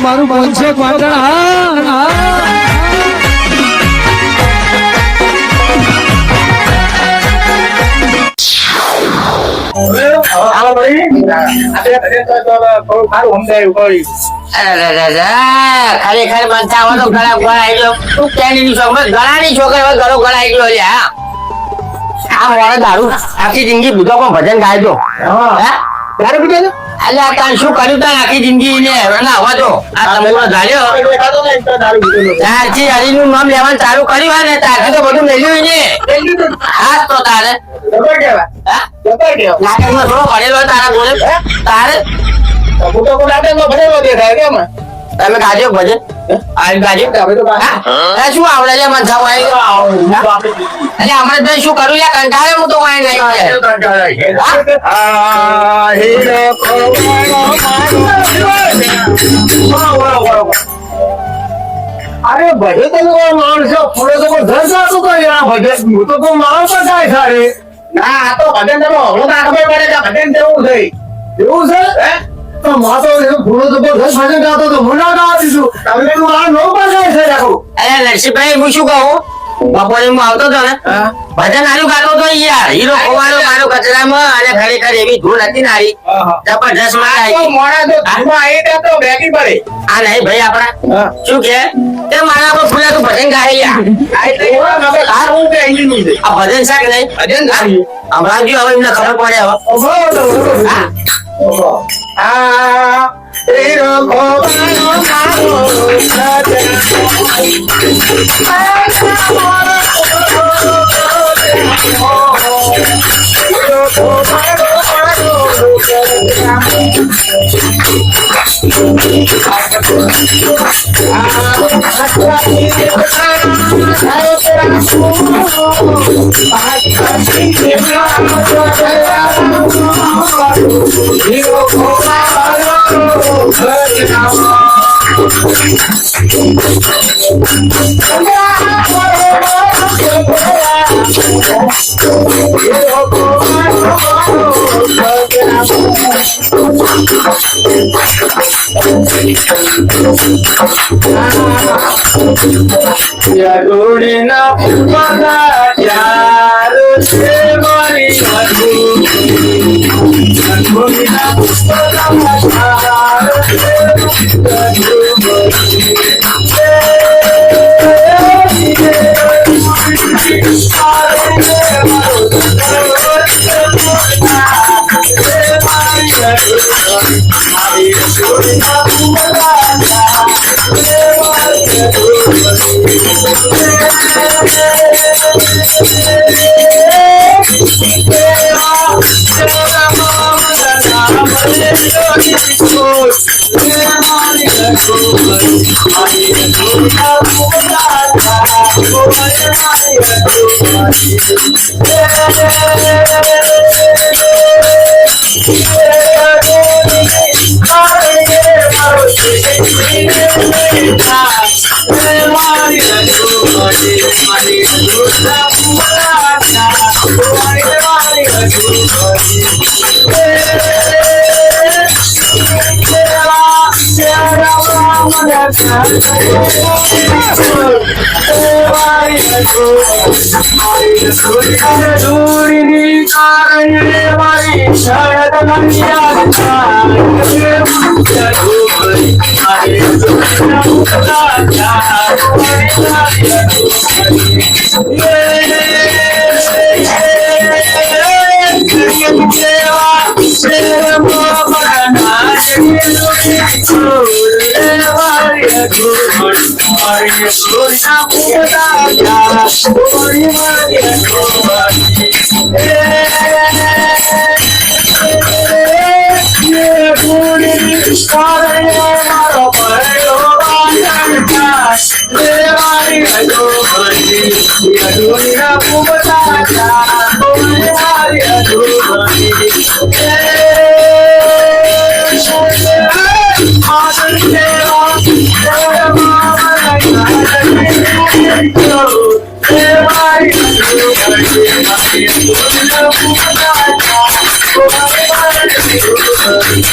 મારું મન છે પાટણ હા ખરેખર બંધાવાનો ગળા ગળાઈ ગયો તું કેની છોકરો ગળાની છોકરી હવે ગળો ગળાઈ ગયો લ્યા આ મોડા દારૂ આખી જિંદગી બુધો કો ભજન ગાય દો દારૂ પીધો અલ્યા તાન શું કર્યું તાન આખી જિંદગી ને ના હવા દો આ તમને ધાર્યો તારથી હરીનું નામ લેવાનું ચાલુ કર્યું હોય ને તારથી તો બધું મેલ્યું ને હા તો તારે નાટકમાં થોડો ભણેલો તારા જોડે તારે તમે ગાજો ભજન ગાજો શું આવડે છે મને થવા એટલે હમણાં તો શું કરું યાર કંટાળે હું તો વાઈ ગયો અરે ભજે તો માણસો થોડો તો ઘર જાતો તો યાર ભજે હું તો માણસ પણ જાય સારે ના આ તો ભજન તમે હમણાં તો ખબર પડે કે ભજન કેવું થઈ એવું છે તો માતો ફૂલો તો ઘર ભજન ગાતો તો હું ના ગાવા દીધું તમે મારા નો પણ જાય છે રાખો અરે નરસિંહભાઈ હું શું કહું બપોરે હું આવતો હતો ને ભજન હારું ગાતો તો યાર હીરો ખોવાનો મારો કચરામાં અને ખરેખર એવી ધૂળ હતી નારી જબરજસ્ત મોડા તો ધૂળમાં આવી તો બેકી પડે આ નહીં ભાઈ આપણા શું કે તે મારા પર ફૂલા તું ભજન ગાય યાર આ ભજન શાક નહીં ભજન ગાય હમણાં જો હવે એમને ખબર પડે હવે હીરો ખોવાનો યાદોડીના બધા યાર છે મારી યાદોડીના બધા યાર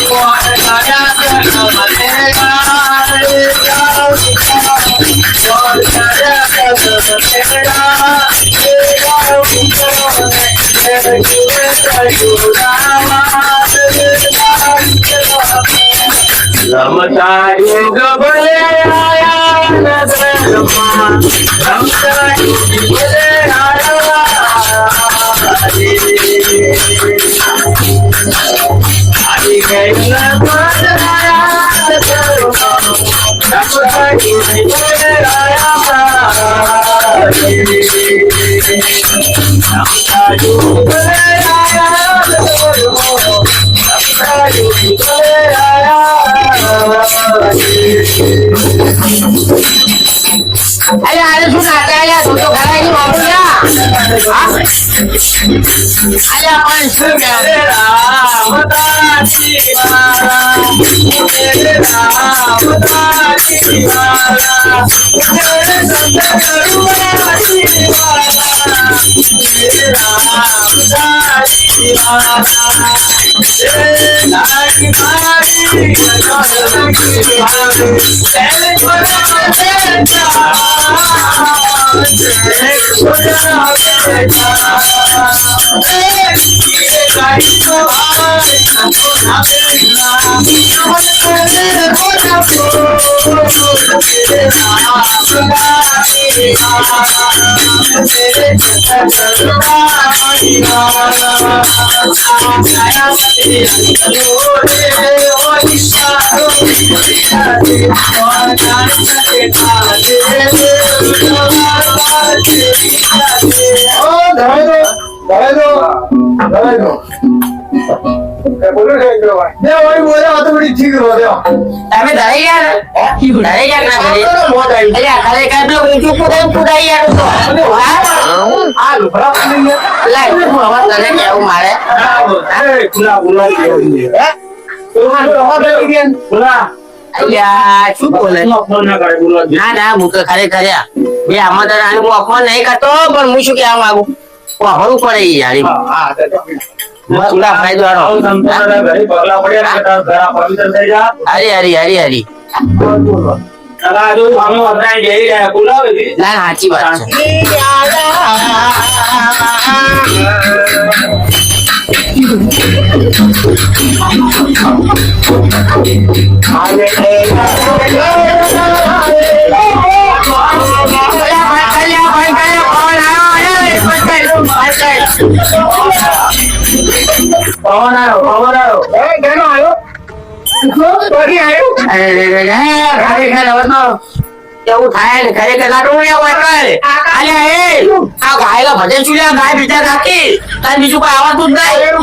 What રમતા યુગ ભલે આયા નગરમાં, રમતા યુગ ભલે આવી ગઈ અરે આને શું નાતા યાર તું તો ઘરે ની વાપરું યા અરે પણ શું તમે ધરાઈ ગયા ને ધરાઈ ગયા ના કરી અલ્યા ખરેખર પેલો ઊંચું કુદાઈ યાર તો આ લુકડા લાઈ હું હવે તને કેવું મારે અલ્યા શું બોલે ના ના હું તો ખરેખર બે આમાં તો હું અફવા નહીં કરતો પણ હું શું કહેવા માંગુ વાપરવું પડે યાર ફાયદો હરી હરી હરી હરી ના સાચી વાત છે પવન આવ્યો કેનો આવ્યો કેવું થાય ને ખરેખર ભજન ચૂલ્યા ગાય બીજા રાખી તારે બીજું કોઈ આવતું જ નહીં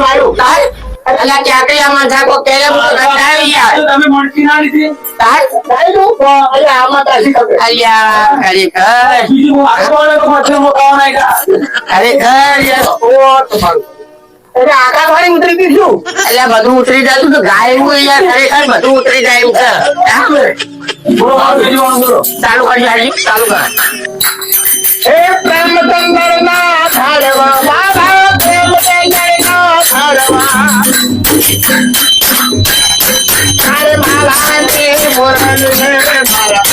ક્યાં માણસા કોઈ કેલે તમે મળતી ના લીધી આકાશવાણી ઉતરી ગઈ શું એટલે બધું ઉતરી જતું તો ગાય એવું યાર ખરેખર બધું ઉતરી જાય એમ છે ચાલુ કરી ચાલુ કર પ્રેમ ચંદર ના થાળવા બાબા પ્રેમ ચંદર ના થાળવા તારે માલા ને મોરન ને મારા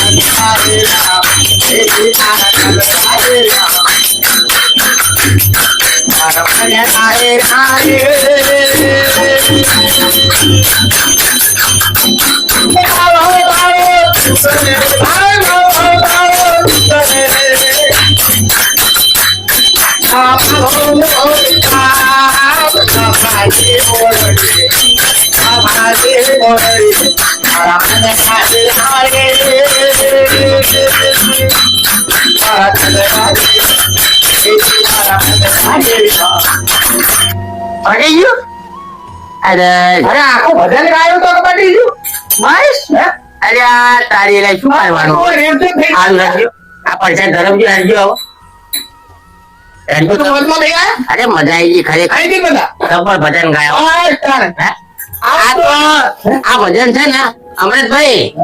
અરે આખું ભજન ગાયું તો પતી ગયું બસ અરે તારી લઈ શું કરવાનું આ પૈસા ધરમજી રાખજો હવે અરે મજા આવી ગઈ ખરેખર ભજન ગાયો આ ભજન છે ને અમૃતભાઈ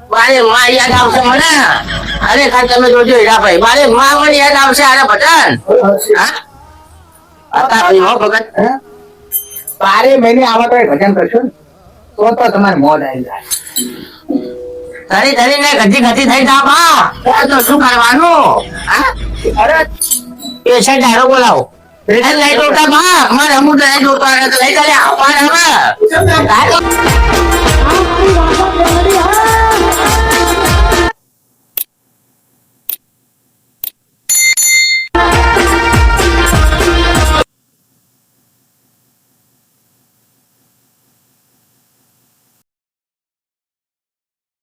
મારે માં યાદ આવશે મને અરે ખાસ તમે જોજો હીરાભાઈ મારે માં મને યાદ આવશે અરે ભજન ભગત 12 મહિને આવા તો ભજન કરશો ને તો તમારે મોજ આવી જાય ધરીને ગધી થઈ જા બા આ તો શું કરવાનું હા અરે પેશન્ટ દારો બોલાવો લઈ જોતા બા અમારે અમુક લઈ જોતા લઈ ચાલે આવવા હવે